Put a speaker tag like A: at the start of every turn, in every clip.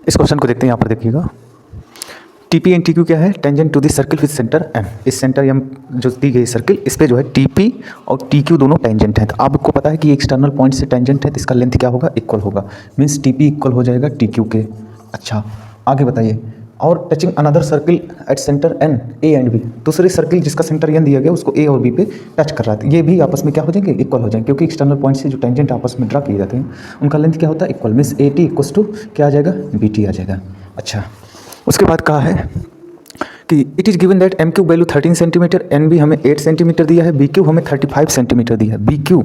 A: इस क्वेश्चन को देखते हैं, यहाँ पर देखिएगा। टीपी एंड टीक्यू क्या है? Tangent to the circle with centre M. इस सेंटर एम जो दी गई सर्किल, इस पे जो है टीपी और टीक्यू दोनों टेंजेंट हैं। तो आपको पता है कि एक्सटर्नल पॉइंट से टेंजेंट है तो इसका लेंथ क्या होगा? इक्वल होगा। मीन्स टीपी इक्वल हो जाएगा टीक्यू के। अच्छा, आगे बताइए। और touching another circle at centre N A and B. दूसरे सर्किल जिसका सेंटर एन दिया गया उसको ए और बी पे टच कर रहा है, ये भी आपस में क्या हो जाएंगे? इक्वल हो जाएंगे, क्योंकि एक्सटर्नल पॉइंट से जो टेंजेंट आपस में ड्रा किए जाते हैं उनका लेंथ क्या होता है? Equal. Means A T equals to क्या आ जाएगा? बी टी आ जाएगा। अच्छा, उसके बाद कहा है कि it is given that M Q value 13 centimetre, N B हमें 8 सेंटीमीटर दिया है, बी क्यू हमें 35 सेंटीमीटर दिया है। B Q,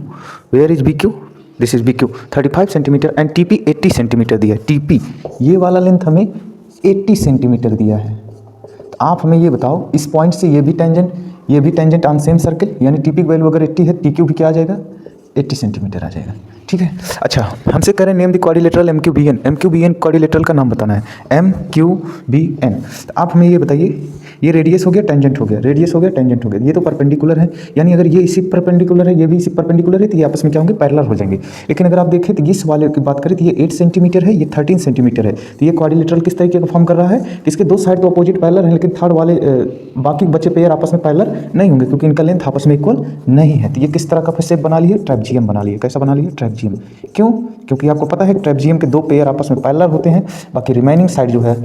A: where is B Q? This is B Q 35 centimetre and T P 80 centimetre दिया है। टी पी ये वाला लेंथ हमें 80 सेंटीमीटर दिया है। तो आप हमें ये बताओ, इस पॉइंट से ये भी टेंजेंट ऑन सेम सर्किल, यानी टी पी की वैल्यू अगर 80 है, टी क्यू भी क्या आ जाएगा? 80 सेंटीमीटर आ जाएगा। ठीक है। अच्छा, हमसे कह रहे हैं name the quadrilateral M Q B N. M Q B N quadrilateral का नाम बताना है। M Q B N. तो आप हमें ये बताइए, ये रेडियस हो गया, टेंजेंट हो गया, रेडियस हो गया, टेंजेंट हो गया, ये तो परपेंडिकुलर है, यानी अगर ये इसी परपेंडिकुलर है, ये भी इसी परपेंडिकुलर है, तो ये आपस में क्या होंगे? पैरेलल हो जाएंगे। लेकिन अगर आप देखें तो इस वाले की बात करें तो ये 8 सेंटीमीटर है, ये 13 सेंटीमीटर है, तो ये क्वाड्रिलेटरल किस तरीके का फॉर्म कर रहा है कि इसके दो साइड तो अपोजिट पैरेलल है, लेकिन थर्ड वाले बाकी बचे पेयर आपस में पैरेलल नहीं होंगे, क्योंकि इनका लेंथ आपस में इक्वल नहीं है। तो ये किस तरह का शेप बना लिए? ट्रेपजियम बना लिए। कैसा बना लिए? ट्रेपजियम। क्यों? क्योंकि आपको पता है ट्रेपजियम के दो पेयर आपस में पैरेलल होते हैं, बाकी रिमेनिंग साइड जो है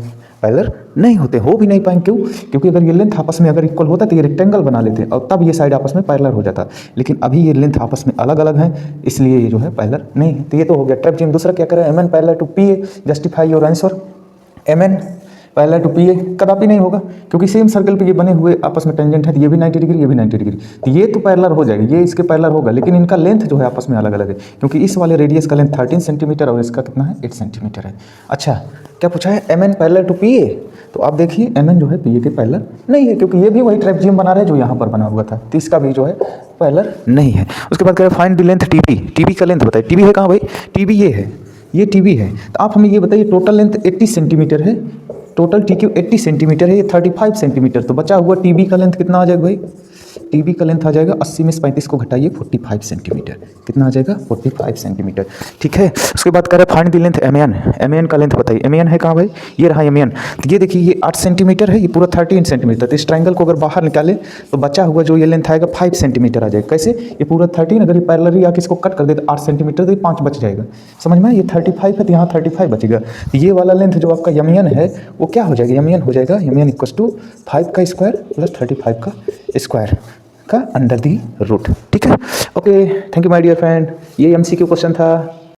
A: पैरेलल नहीं होते, हो भी नहीं पाएंगे। क्यों? क्योंकि अगर ये लेंथ आपस में अगर इक्वल होता तो ये रेक्टेंगल बना लेते और तब ये साइड आपस में पैरेलल हो जाता, लेकिन अभी ये लेंथ आपस में अलग अलग हैं, इसलिए ये जो है पैरेलल नहीं है। तो ये तो हो गया ट्रेपजियम। दूसरा क्या करें? M N parallel to P A. Justify your answer. M N parallel to P A कदापि नहीं होगा, क्योंकि सेम सर्कल पे ये बने हुए आपस में टेंजेंट है, तो ये भी 90 डिग्री, ये भी 90 डिग्री, तो ये तो पैरेलल हो जाएगा, ये इसके पैरेलल होगा, लेकिन इनका लेंथ जो है आपस में अलग अलग है, क्योंकि इस वाले रेडियस का लेंथ 13 सेंटीमीटर और इसका कितना है? 8 सेंटीमीटर है। अच्छा, क्या पूछा है? M N parallel to P A. तो आप देखिए एम एन जो है पी ए के पैरेलल नहीं है, क्योंकि ये भी वही ट्रेपजियम बना रहा है जो यहाँ पर बना हुआ था, तो इसका भी जो है पैरेलल नहीं है। उसके बाद कह रहे हैं find the length T B. T B का लेंथ बताइए। टी बी है कहाँ भाई? टी बी ये है, ये टी बी है। तो आप हमें ये बताइए, टोटल लेंथ 80 सेंटीमीटर है, टोटल टी क्यू 80 सेंटीमीटर है, ये 35 सेंटीमीटर, तो बचा हुआ टी बी का लेंथ कितना आ जाएगा भाई? टी बी का लेंथ आ जाएगा 80 में से 35 को घटाइए 45 सेंटीमीटर। कितना आ जाएगा? 45 सेंटीमीटर। ठीक है। उसके बाद कह रहे हैं find the length M N. M N का लेंथ बताइए। एम एन है कहाँ भाई? ये रहा एम एन। तो ये देखिए, ये 8 सेंटीमीटर है, ये पूरा 13 सेंटीमीटर, तो इस ट्राइंगल को अगर बाहर निकाले तो बचा हुआ जो ये लेंथ आएगा 5 सेंटीमीटर आ जाएगा। कैसे? ये पूरा 13, अगर ये पैरेलली आके इसको कट कर दे तो 8 सेंटीमीटर, तो ये 5 बच जाएगा। समझ में? ये 35 है तो यहाँ 35 बचेगा, तो ये वाला लेंथ जो आपका एम एन है वो क्या हो जाएगा? एम एन हो जाएगा, एम एन इक्वस टू 5 का स्क्वायर प्लस 35 का स्क्वायर का अंडर दी रूट। ठीक है। Okay, thank you my dear friend. ये एमसीक्यू क्वेश्चन था।